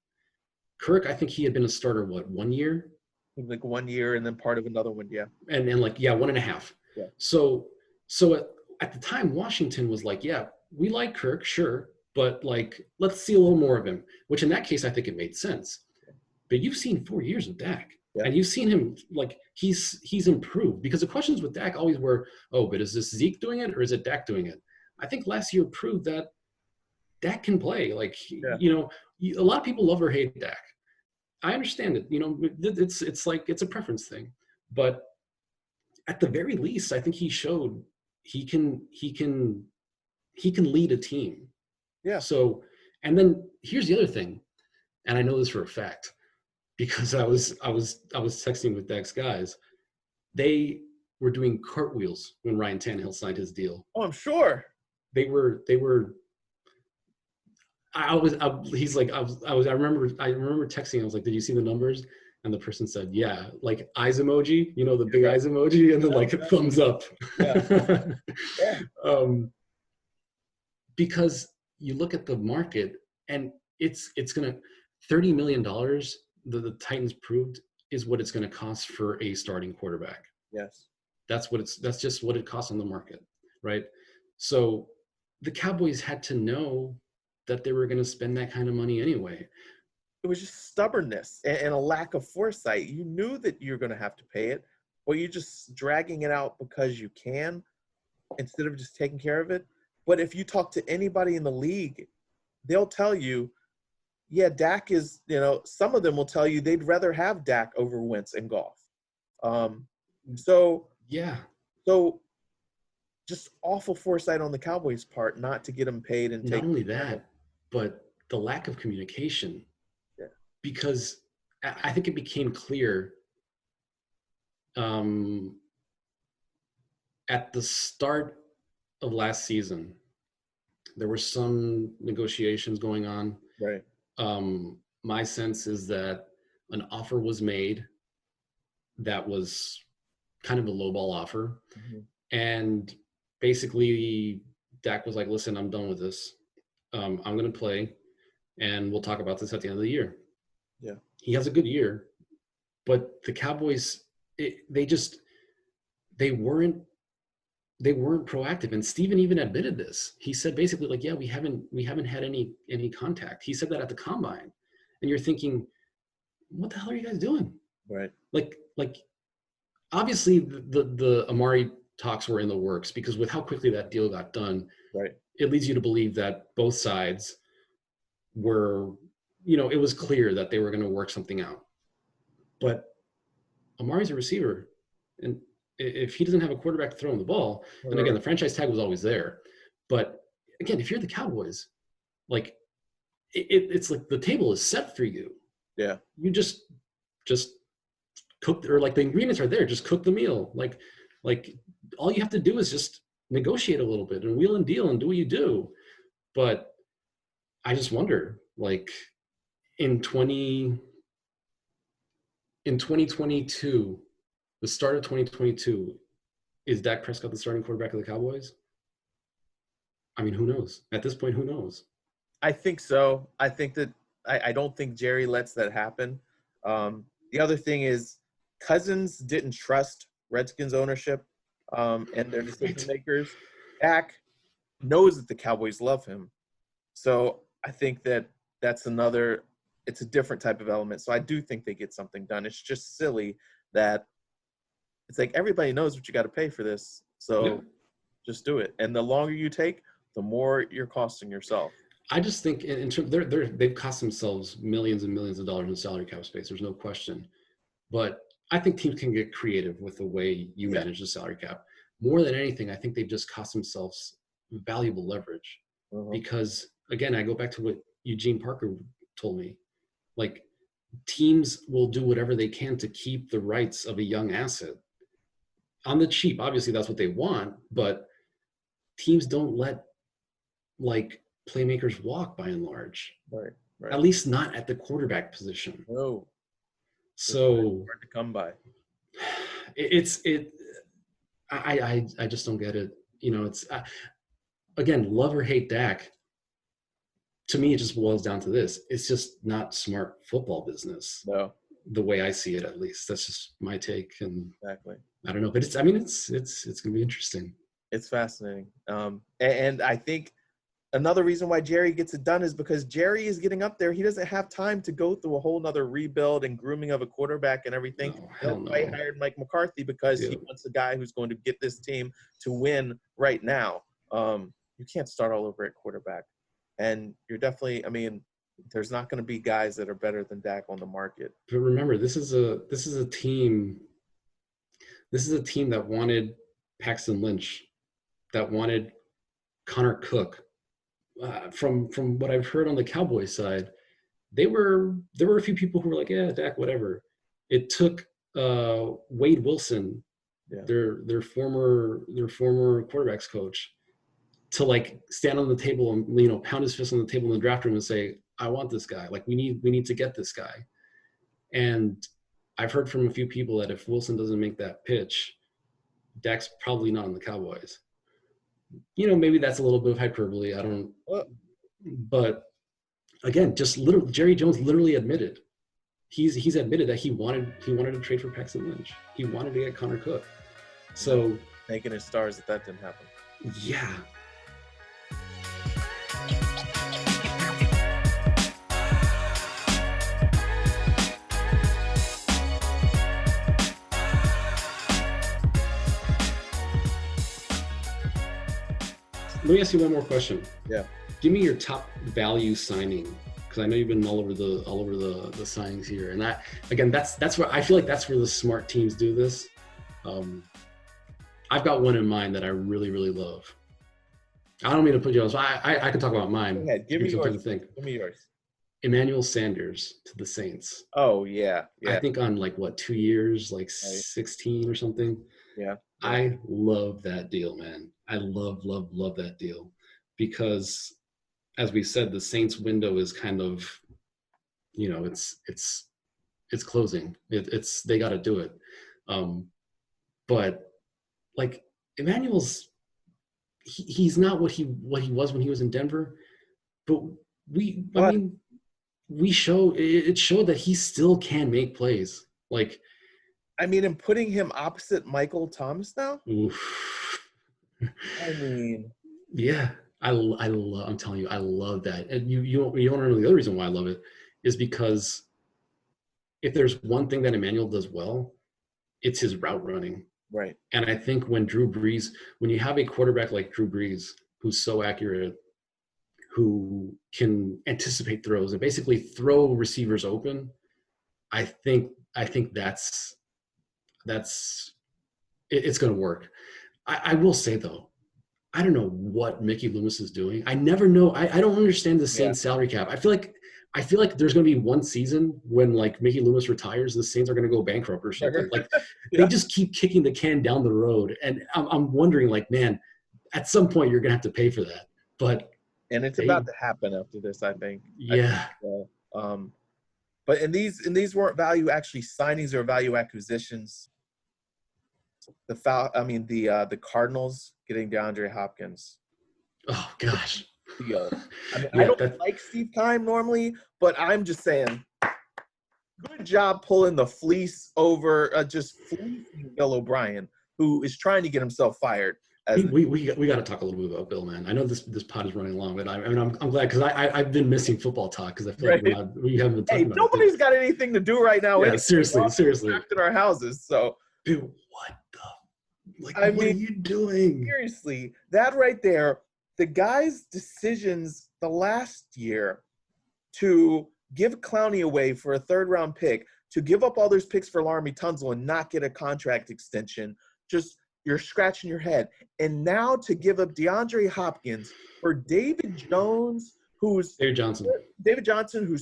Speaker 2: Kirk, I think he had been a starter, 1 year?
Speaker 1: Like 1 year and then part of another one, yeah.
Speaker 2: And 1.5.
Speaker 1: Yeah.
Speaker 2: So at the time, Washington was like, yeah, we like Kirk, sure, but let's see a little more of him, which in that case, I think it made sense. But you've seen 4 years of Dak, and you've seen him, he's improved, because the questions with Dak always were, oh, but is this Zeke doing it or is it Dak doing it? I think last year proved that Dak can play. A lot of people love or hate Dak. I understand it. It's a preference thing, but at the very least, I think he showed he can lead a team.
Speaker 1: Yeah.
Speaker 2: So, and then here's the other thing, and I know this for a fact because I was texting with Dak's guys. They were doing cartwheels when Ryan Tannehill signed his deal.
Speaker 1: Oh, I'm sure.
Speaker 2: They were. I remember texting. I was like, "Did you see the numbers?" And the person said, "Yeah," eyes emoji, the big eyes emoji, and then thumbs up.
Speaker 1: Yeah.
Speaker 2: Because you look at the market, and it's gonna $30 million. The Titans proved is what it's gonna cost for a starting quarterback.
Speaker 1: Yes.
Speaker 2: That's just what it costs on the market, right? So the Cowboys had to know that they were going to spend that kind of money anyway.
Speaker 1: It was just stubbornness and a lack of foresight. You knew that you're going to have to pay it, but you're just dragging it out because you can instead of just taking care of it. But if you talk to anybody in the league, they'll tell you, yeah, Dak is, some of them will tell you they'd rather have Dak over Wentz and Goff. So just awful foresight on the Cowboys' part not to get him paid and take.
Speaker 2: Not only that, but the lack of communication.
Speaker 1: Yeah.
Speaker 2: Because I think it became clear at the start of last season, there were some negotiations going on.
Speaker 1: Right.
Speaker 2: My sense is that an offer was made that was kind of a lowball offer.
Speaker 1: Mm-hmm.
Speaker 2: And basically Dak was like, listen, I'm done with this. I'm going to play, and we'll talk about this at the end of the year.
Speaker 1: Yeah.
Speaker 2: He has a good year, but the Cowboys, they weren't proactive. And Steven even admitted this. He said basically like, yeah, we haven't had any contact. He said that at the combine. And you're thinking, what the hell are you guys doing?
Speaker 1: Right.
Speaker 2: Like obviously the Amari talks were in the works, because with how quickly that deal got done,
Speaker 1: Right.
Speaker 2: it leads you to believe that both sides were, it was clear that they were going to work something out. But Amari's a receiver, and if he doesn't have a quarterback to throw him the ball, and again, the franchise tag was always there. But again, if you're the Cowboys, like it's like the table is set for you.
Speaker 1: Yeah.
Speaker 2: You just cook, or like the ingredients are there. Just cook the meal. Like all you have to do is just negotiate a little bit and wheel and deal and do what you do. But I just wonder, like in 2022, the start of 2022, is Dak Prescott the starting quarterback of the Cowboys? I mean, who knows? At this point, who knows?
Speaker 1: I think so. I think that I don't think Jerry lets that happen. The other thing is Cousins didn't trust Redskins ownership and their decision makers. Dak knows that the Cowboys love him. So I think that it's a different type of element. So I do think they get something done. It's just silly that it's like everybody knows what you got to pay for this. So just do it. And the longer you take, the more you're costing yourself.
Speaker 2: I just think in terms, they've cost themselves millions and millions of dollars in salary cap space. There's no question. But I think teams can get creative with the way you manage the salary cap. More than anything, I think they've just cost themselves valuable leverage. Because, again, I go back to what Eugene Parker told me. Like, teams will do whatever they can to keep the rights of a young asset. On the cheap, obviously that's what they want, but teams don't let, like, playmakers walk by and large. Right. At least not at the quarterback position.
Speaker 1: No.
Speaker 2: So
Speaker 1: hard to come by.
Speaker 2: I just don't get it. It's again, love or hate Dak. To me, it just boils down to this: it's just not smart football business.
Speaker 1: No,
Speaker 2: the way I see it, at least. That's just my take. And
Speaker 1: exactly.
Speaker 2: I don't know, but it's gonna be interesting.
Speaker 1: It's fascinating. And I think another reason why Jerry gets it done is because Jerry is getting up there. He doesn't have time to go through a whole nother rebuild and grooming of a quarterback and everything. That's why he hired Mike McCarthy, because he wants a guy who's going to get this team to win right now. You can't start all over at quarterback. And you're definitely, there's not going to be guys that are better than Dak on the market.
Speaker 2: But remember, this is a team that wanted Paxton Lynch, that wanted Connor Cook. From what I've heard on the Cowboys side, there were a few people who were like, yeah, Dak, whatever. It took Wade Wilson, their former quarterbacks coach, to like stand on the table and pound his fist on the table in the draft room and say, I want this guy. Like we need to get this guy. And I've heard from a few people that if Wilson doesn't make that pitch, Dak's probably not on the Cowboys. Maybe that's a little bit of hyperbole. I don't. But again, just Jerry Jones literally admitted. He's admitted that he wanted to trade for Paxton Lynch. He wanted to get Connor Cook. So
Speaker 1: making it stars that didn't happen.
Speaker 2: Yeah. Let me ask you one more question.
Speaker 1: Yeah.
Speaker 2: Give me your top value signing, because I know you've been all over the signings here, and that's where I feel like that's where the smart teams do this. I've got one in mind that I really, really love. I don't mean to put you on. So I can talk about mine.
Speaker 1: Yeah, give me yours. Give me yours.
Speaker 2: Emmanuel Sanders to the Saints.
Speaker 1: Oh yeah.
Speaker 2: I think on 2 years, 16 or something.
Speaker 1: Yeah.
Speaker 2: I love that deal, man. I love that deal, because as we said, the Saints window is kind of, it's closing. They got to do it. But Emmanuel's, he's not what he was when he was in Denver, but it showed that he still can make plays.
Speaker 1: I mean, and putting him opposite Michael Thomas now.
Speaker 2: Oof.
Speaker 1: I mean,
Speaker 2: Yeah, I love. I'm telling you, I love that. And you want to know the other reason why I love it is because if there's one thing that Emmanuel does well, it's his route running.
Speaker 1: right.
Speaker 2: And I think when you have a quarterback like Drew Brees, who's so accurate, who can anticipate throws and basically throw receivers open, I think it's going to work. I will say though, I don't know what Mickey Loomis is doing. I never know. I don't understand the
Speaker 1: Yeah.
Speaker 2: Saints salary cap. I feel like there's going to be one season when like Mickey Loomis retires, the Saints are going to go bankrupt or something. Like
Speaker 1: Yeah.
Speaker 2: they just keep kicking the can down the road, and I'm wondering, like, man, at some point you're going to have to pay for that. But
Speaker 1: And it's about to happen after this, I think.
Speaker 2: Yeah.
Speaker 1: But these weren't value actually signings or value acquisitions. The Cardinals getting DeAndre Hopkins.
Speaker 2: Oh gosh.
Speaker 1: Deal. I mean,
Speaker 2: Yeah,
Speaker 1: I don't like Steve Keim normally, but I'm just saying, good job pulling the fleece over, just fleecing Bill O'Brien, who is trying to get himself fired.
Speaker 2: We got to talk a little bit about Bill, man. I know this pod is running long, but I'm glad because I've been missing football talk because I feel like we haven't been talking about
Speaker 1: nobody's got anything to do right now.
Speaker 2: Yeah,
Speaker 1: anyway.
Speaker 2: seriously.
Speaker 1: In our houses, so.
Speaker 2: Dude, what are you doing?
Speaker 1: Seriously, that right there, the guy's decisions the last year to give Clowney away for a third-round pick, to give up all those picks for Laramie Tunzel and not get a contract extension, just you're scratching your head. And now to give up DeAndre Hopkins for David Johnson, who's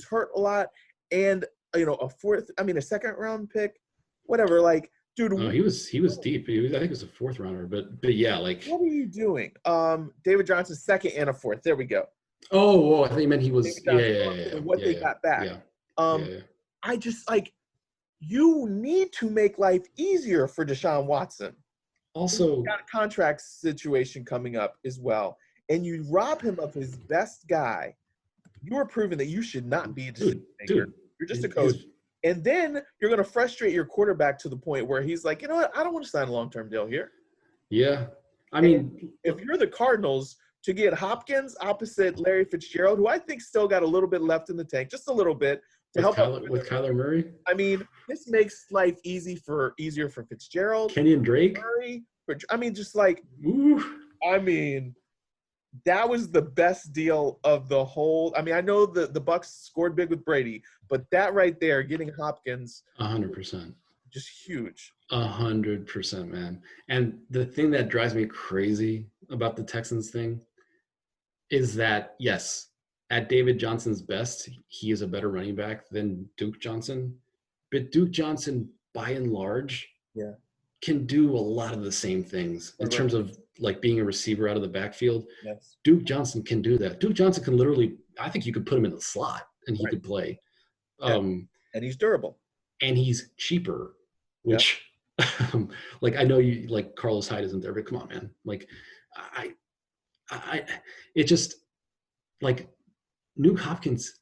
Speaker 1: hurt a lot, and a second-round pick, whatever, like. Dude,
Speaker 2: he was deep. I think it was a fourth rounder, but yeah, like.
Speaker 1: What are you doing? David Johnson, second and a fourth. There we go.
Speaker 2: Oh, I think you meant he was.
Speaker 1: They got back. I just you need to make life easier for Deshaun Watson.
Speaker 2: Also,
Speaker 1: he's got a contract situation coming up as well, and you rob him of his best guy. You are proving that you should not be a decision maker. You're just a coach. And then you're going to frustrate your quarterback to the point where he's like, you know what? I don't want to sign a long-term deal here.
Speaker 2: Yeah. I mean,
Speaker 1: if you're the Cardinals, to get Hopkins opposite Larry Fitzgerald, who I think still got a little bit left in the tank, just a little bit, to help
Speaker 2: with Kyler Murray.
Speaker 1: I mean, this makes life easier for Fitzgerald.
Speaker 2: Kenyon Drake.
Speaker 1: Murray. Just like,
Speaker 2: ooh.
Speaker 1: That was the best deal of the whole. I mean, I know the Bucs scored big with Brady, but that right there, getting Hopkins,
Speaker 2: 100%,
Speaker 1: just huge.
Speaker 2: 100%, man. And the thing that drives me crazy about the Texans thing is that, yes, at David Johnson's best, he is a better running back than Duke Johnson, but Duke Johnson, by and large, can do a lot of the same things in terms of like being a receiver out of the backfield.
Speaker 1: Yes.
Speaker 2: Duke Johnson can do that. Duke Johnson can literally, I think you could put him in the slot and he could play.
Speaker 1: And he's durable.
Speaker 2: And he's cheaper, which like I know you like Carlos Hyde isn't there, but come on, man. Like it just like Nuke Hopkins,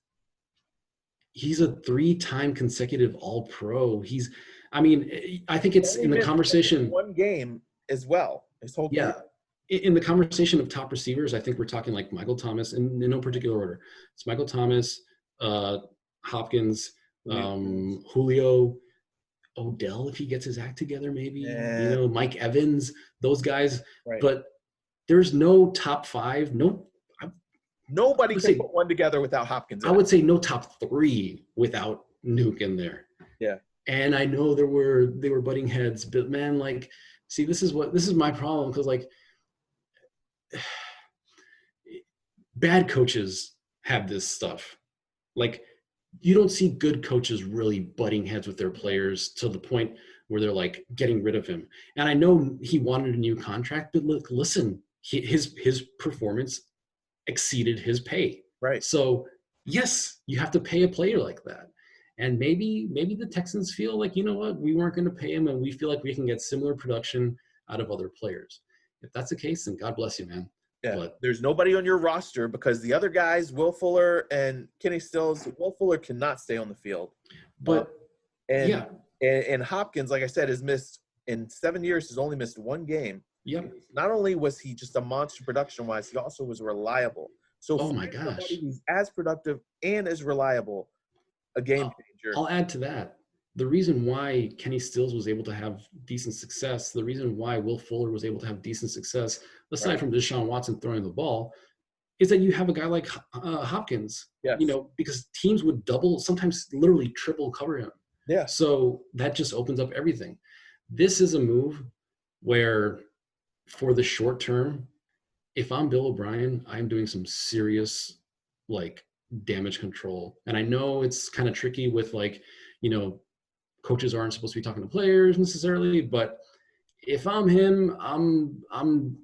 Speaker 2: he's a 3-time consecutive All-Pro. I think it's in the conversation.
Speaker 1: One game as well. His whole career.
Speaker 2: In the conversation of top receivers, I think we're talking like Michael Thomas, in no particular order. It's Michael Thomas, Hopkins, Julio, Odell if he gets his act together, maybe. Mike Evans, those guys. Right. But there's no top 5.
Speaker 1: Nobody can put one together without Hopkins.
Speaker 2: I would say no top 3 without Nuke in there.
Speaker 1: Yeah.
Speaker 2: And I know they were butting heads, but man, like, see, this is my problem, because like bad coaches have this stuff. Like, you don't see good coaches really butting heads with their players to the point where they're like getting rid of him. And I know he wanted a new contract, but look, listen, his performance exceeded his pay.
Speaker 1: Right.
Speaker 2: So yes, you have to pay a player like that. And maybe the Texans feel like, you know what, we weren't going to pay him, and we feel like we can get similar production out of other players. If that's the case, then God bless you, man.
Speaker 1: Yeah, but there's nobody on your roster because the other guys, Will Fuller and Kenny Stills, Will Fuller cannot stay on the field.
Speaker 2: But
Speaker 1: And Hopkins, like I said, has missed in 7 years. Has only missed one game.
Speaker 2: Yep.
Speaker 1: Not only was he just a monster production-wise, he also was reliable. So,
Speaker 2: Oh my gosh,
Speaker 1: somebody who's as productive and as reliable, a game changer.
Speaker 2: I'll add to that. The reason why Kenny Stills was able to have decent success, the reason why Will Fuller was able to have decent success, aside from Deshaun Watson throwing the ball, is that you have a guy like Hopkins.
Speaker 1: Yes.
Speaker 2: You know, because teams would double, sometimes literally triple cover him.
Speaker 1: Yeah.
Speaker 2: So that just opens up everything. This is a move where, for the short term, if I'm Bill O'Brien, I'm doing some serious like damage control. And I know it's kind of tricky with like, you know, coaches aren't supposed to be talking to players necessarily, but if I'm him, I'm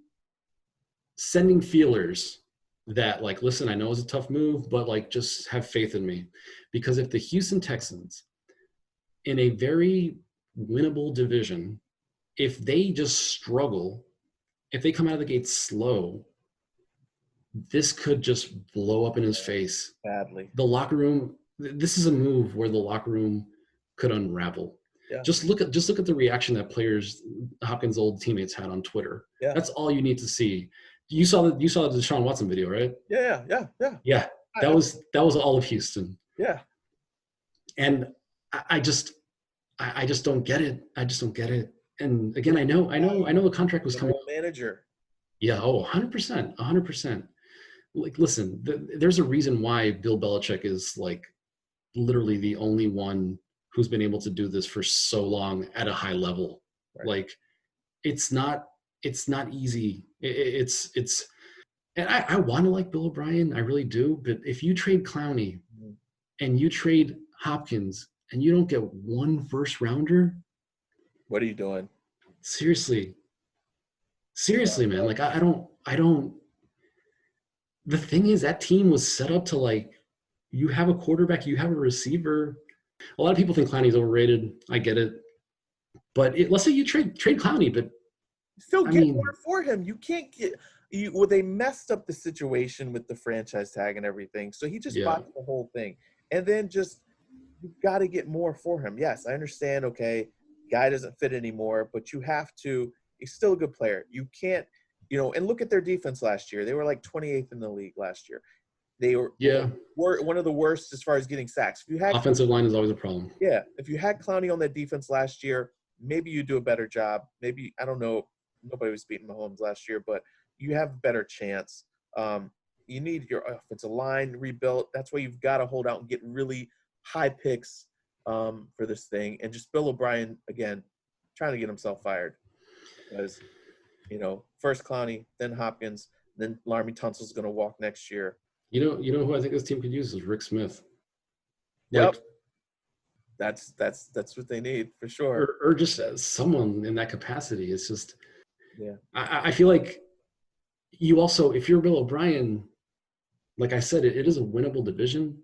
Speaker 2: sending feelers that like, listen, I know it's a tough move, but like just have faith in me. Because if the Houston Texans, in a very winnable division, if they just struggle, if they come out of the gate slow, this could just blow up in his face.
Speaker 1: Badly.
Speaker 2: The locker room, this is a move where the locker room could unravel.
Speaker 1: Yeah.
Speaker 2: Just look at the reaction that players, Hopkins' old teammates, had on Twitter.
Speaker 1: Yeah.
Speaker 2: That's all you need to see. You saw the Deshaun Watson video, right?
Speaker 1: Yeah.
Speaker 2: Yeah. That was all of Houston.
Speaker 1: Yeah.
Speaker 2: And I just don't get it. I just don't get it. And again, I know the contract was coming.
Speaker 1: Manager.
Speaker 2: Yeah. Oh, 100%. Like, listen, there's a reason why Bill Belichick is like literally the only one who's been able to do this for so long at a high level. Right. Like, it's not easy. And I want to like Bill O'Brien. I really do. But if you trade Clowney and you trade Hopkins and you don't get one first rounder,
Speaker 1: what are you doing?
Speaker 2: Seriously, man. Like, I don't. The thing is, that team was set up to, like, you have a quarterback, you have a receiver. A lot of people think Clowney's overrated. I get it. But let's say you trade Clowney, but
Speaker 1: still get more for him. You can't get – well, they messed up the situation with the franchise tag and everything. So he just bought the whole thing. And then just – you've got to get more for him. Yes, I understand, okay, guy doesn't fit anymore, but you have to – he's still a good player. You can't – you know, and look at their defense last year. They were like 28th in the league last year. They were one of the worst as far as getting sacks. If you had
Speaker 2: offensive line is always a problem.
Speaker 1: Yeah, if you had Clowney on that defense last year, maybe you do a better job. Maybe, I don't know, nobody was beating Mahomes last year, but you have a better chance. You need your offensive line rebuilt. That's why you've got to hold out and get really high picks for this thing. And just Bill O'Brien, again, trying to get himself fired. Because, you know, first Clowney, then Hopkins, then Laremy Tunsil's going to walk next year.
Speaker 2: You know who I think this team could use is Rick Smith.
Speaker 1: Yep. Like, that's what they need for sure.
Speaker 2: Or just someone in that capacity. It's just,
Speaker 1: yeah.
Speaker 2: I feel like you also, if you're Bill O'Brien, like I said, it is a winnable division.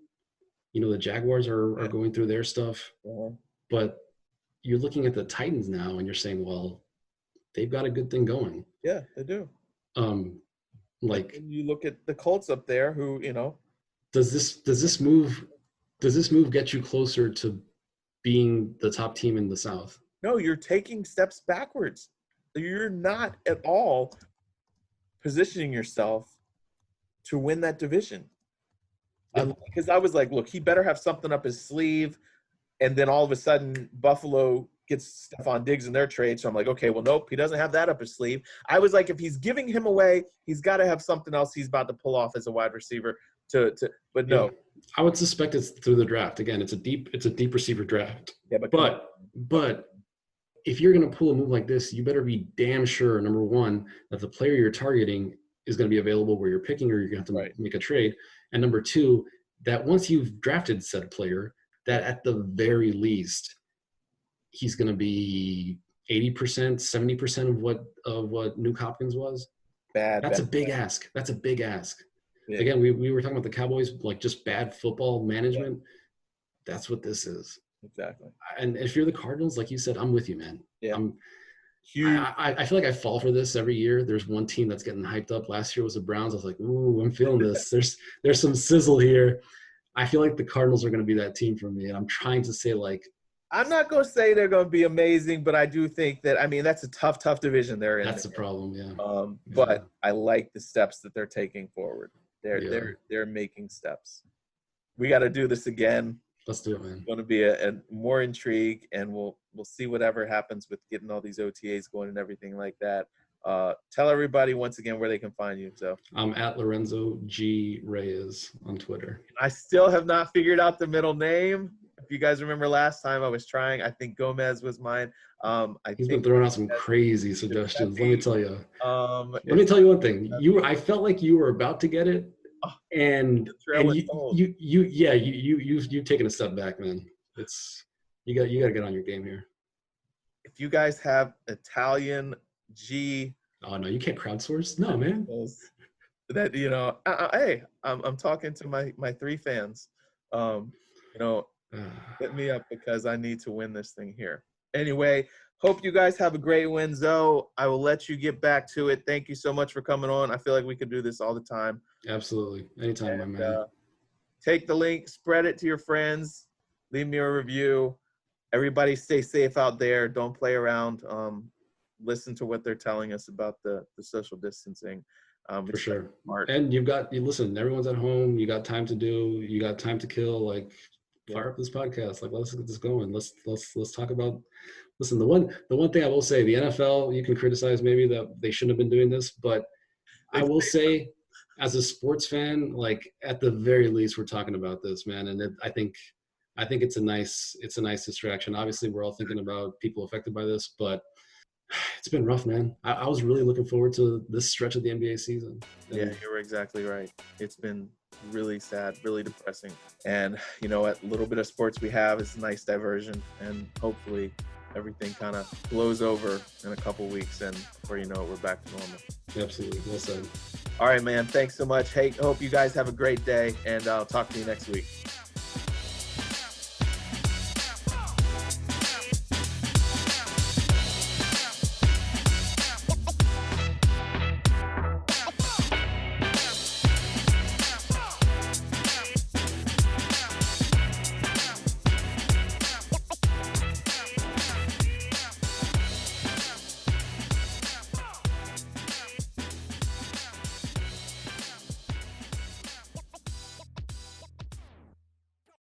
Speaker 2: You know, the Jaguars are going through their stuff, but you're looking at the Titans now and you're saying, well, they've got a good thing going.
Speaker 1: Yeah, they do.
Speaker 2: Like,
Speaker 1: and you look at the Colts up there, who, you know,
Speaker 2: does this move get you closer to being the top team in the South?
Speaker 1: No, you're taking steps backwards. You're not at all positioning yourself to win that division. Because I was like, look, he better have something up his sleeve, and then all of a sudden Buffalo gets Stephon Diggs in their trade. So I'm like, okay, well, nope, he doesn't have that up his sleeve. I was like, if he's giving him away, he's got to have something else he's about to pull off as a wide receiver. But no,
Speaker 2: I would suspect it's through the draft. Again, it's a deep receiver draft.
Speaker 1: Yeah,
Speaker 2: but if you're going to pull a move like this, you better be damn sure, number one, that the player you're targeting is going to be available where you're picking, or you're going to have to make a trade. And number two, that once you've drafted said player, that at the very least, he's going to be 80%, 70% of what Nuke Hopkins was. That's a big ask. That's a big ask. Yeah. Again, we were talking about the Cowboys, like just bad football management. Yeah. That's what this is.
Speaker 1: Exactly.
Speaker 2: And if you're the Cardinals, like you said, I'm with you, man.
Speaker 1: Yeah.
Speaker 2: I feel like I fall for this every year. There's one team that's getting hyped up. Last year was the Browns. I was like, ooh, I'm feeling this. There's some sizzle here. I feel like the Cardinals are going to be that team for me. And I'm trying to say, like,
Speaker 1: I'm not going to say they're going to be amazing, but I do think that, I mean, that's a tough division they're in.
Speaker 2: That's the problem, yeah.
Speaker 1: But I like the steps that they're taking forward.
Speaker 2: Yeah.
Speaker 1: They're making steps. We got to do this again.
Speaker 2: Let's do it, man.
Speaker 1: It's going to be a more intrigue, and we'll see whatever happens with getting all these OTAs going and everything like that. Tell everybody once again where they can find you. So
Speaker 2: I'm at Lorenzo G Reyes on Twitter.
Speaker 1: I still have not figured out the middle name. If you guys remember last time I was trying, I think Gomez was mine.
Speaker 2: He's been throwing out some crazy suggestions. Let me tell you. Let me tell you one thing. I felt like you were about to get it, and you've taken a step back, man. You got to get on your game here.
Speaker 1: If you guys have Italian G.
Speaker 2: Oh no, you can't crowdsource. No, man.
Speaker 1: That hey, I'm talking to my 3 fans. Hit me up because I need to win this thing here. Anyway, hope you guys have a great win, Zoe. I will let you get back to it. Thank you so much for coming on. I feel like we could do this all the time.
Speaker 2: Absolutely. Anytime, my man.
Speaker 1: Take the link, spread it to your friends, leave me a review. Everybody stay safe out there. Don't play around. Listen to what they're telling us about the social distancing.
Speaker 2: For sure. Smart. And listen, everyone's at home. You got time to kill. Like, fire up this podcast. Like, let's get this going. Let's talk about. Listen, the one thing I will say, the NFL, you can criticize maybe that they shouldn't have been doing this, but I will say, as a sports fan, like, at the very least, we're talking about this, man. And I think it's a nice distraction. Obviously, we're all thinking about people affected by this, but it's been rough, man. I was really looking forward to this stretch of the NBA season.
Speaker 1: Yeah, you were exactly right. It's been really sad, really depressing. And you know what? A little bit of sports we have is a nice diversion, and hopefully everything kind of blows over in a couple weeks, and before you know it, we're back to normal.
Speaker 2: Absolutely. Well said.
Speaker 1: All right, man. Thanks so much. Hey, hope you guys have a great day, and I'll talk to you next week.